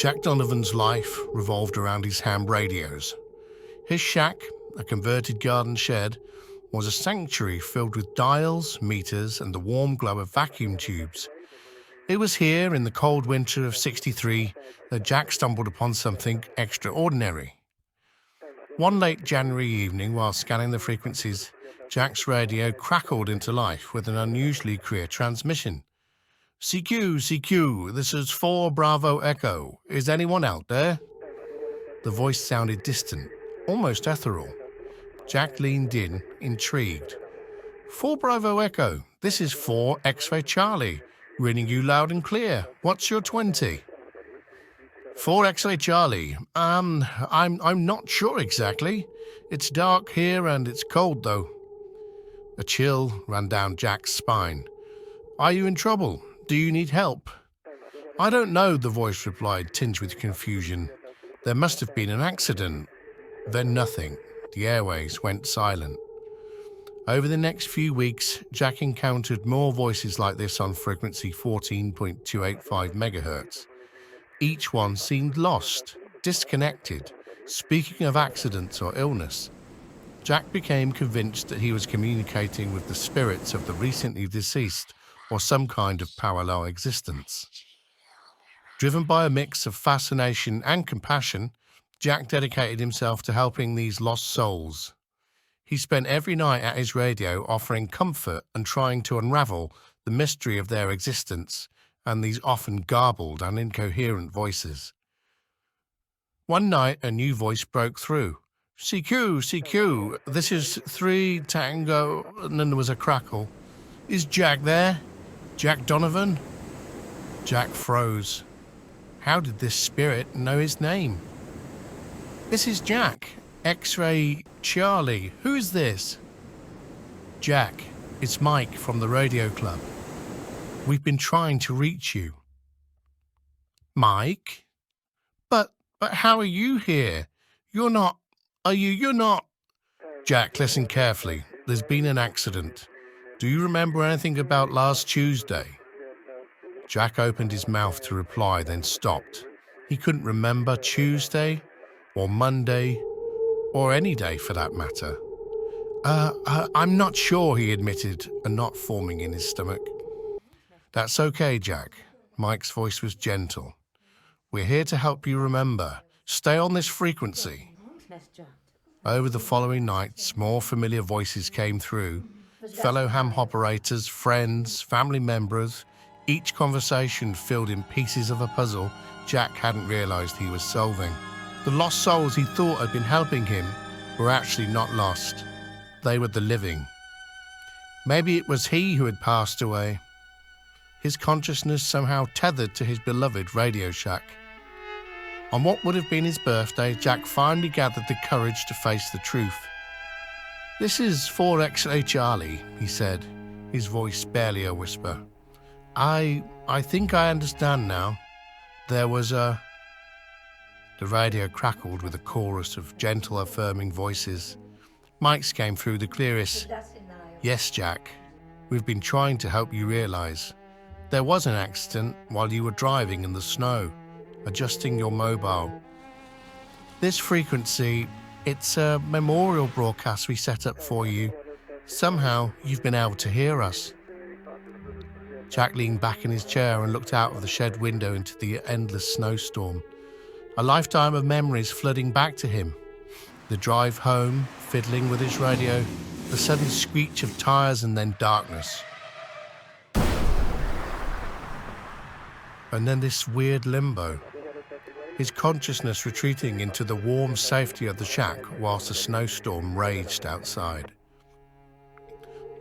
Jack Donovan's life revolved around his ham radios. His shack, a converted garden shed, was a sanctuary filled with dials, meters, and the warm glow of vacuum tubes. It was here, in the cold winter of '63, that Jack stumbled upon something extraordinary. One late January evening, while scanning the frequencies, Jack's radio crackled into life with an unusually clear transmission. "CQ, CQ, this is 4 Bravo Echo. Is anyone out there?" The voice sounded distant, almost ethereal. Jack leaned in, intrigued. "4 Bravo Echo, this is 4 X-Ray Charlie, reading you loud and clear. What's your 20? 4 X-Ray Charlie. I'm not sure exactly. It's dark here and it's cold though." A chill ran down Jack's spine. "Are you in trouble? Do you need help?" "I don't know," the voice replied, tinged with confusion. "There must have been an accident." Then nothing. The airwaves went silent. Over the next few weeks, Jack encountered more voices like this on frequency 14.285 megahertz. Each one seemed lost, disconnected, speaking of accidents or illness. Jack became convinced that he was communicating with the spirits of the recently deceased or some kind of parallel existence. Driven by a mix of fascination and compassion, Jack dedicated himself to helping these lost souls. He spent every night at his radio offering comfort and trying to unravel the mystery of their existence and these often garbled and incoherent voices. One night, a new voice broke through. "CQ, CQ, this is 3 Tango," and then there was a crackle. "Is Jack there? Jack Donovan?" Jack froze. How did this spirit know his name? "This is Jack, X-Ray Charlie. Who is this?" "Jack, it's Mike from the radio club. We've been trying to reach you." "Mike? But how are you here? You're not... You're not..." "Jack, listen carefully. There's been an accident. Do you remember anything about last Tuesday?" Jack opened his mouth to reply, then stopped. He couldn't remember Tuesday, or Monday, or any day for that matter. I'm not sure," he admitted, a knot forming in his stomach. "That's okay, Jack." Mike's voice was gentle. "We're here to help you remember. Stay on this frequency." Over the following nights, more familiar voices came through. Fellow ham operators, friends, family members, each conversation filled in pieces of a puzzle Jack hadn't realized he was solving. The lost souls he thought had been helping him were actually not lost. They were the living. Maybe it was he who had passed away. His consciousness somehow tethered to his beloved Radio Shack. On what would have been his birthday, Jack finally gathered the courage to face the truth. "This is 4 X-Ray Charlie," he said, his voice barely a whisper. I think I understand now. There was a..." The radio crackled with a chorus of gentle, affirming voices. Mike's came through the clearest. "Yes, Jack, we've been trying to help you realize. There was an accident while you were driving in the snow, adjusting your mobile. This frequency, it's a memorial broadcast we set up for you. Somehow, you've been able to hear us." Jack leaned back in his chair and looked out of the shed window into the endless snowstorm. A lifetime of memories flooding back to him. The drive home, fiddling with his radio, the sudden screech of tires, and then darkness. And then this weird limbo. His consciousness retreating into the warm safety of the shack whilst a snowstorm raged outside.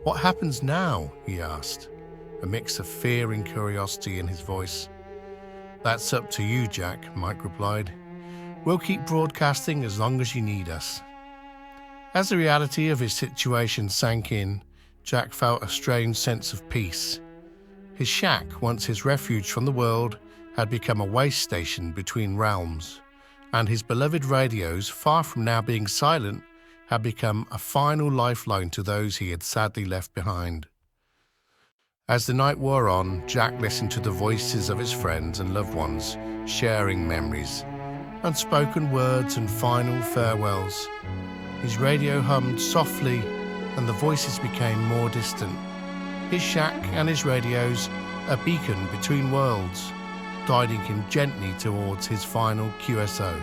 "What happens now?" he asked, a mix of fear and curiosity in his voice. "That's up to you, Jack," Mike replied. "We'll keep broadcasting as long as you need us." As the reality of his situation sank in, Jack felt a strange sense of peace. His shack, once his refuge from the world, had become a way station between realms, and his beloved radios, far from now being silent, had become a final lifeline to those he had sadly left behind. As the night wore on, Jack listened to the voices of his friends and loved ones, sharing memories, unspoken words and final farewells. His radio hummed softly and the voices became more distant. His shack and his radios, a beacon between worlds, guiding him gently towards his final QSO.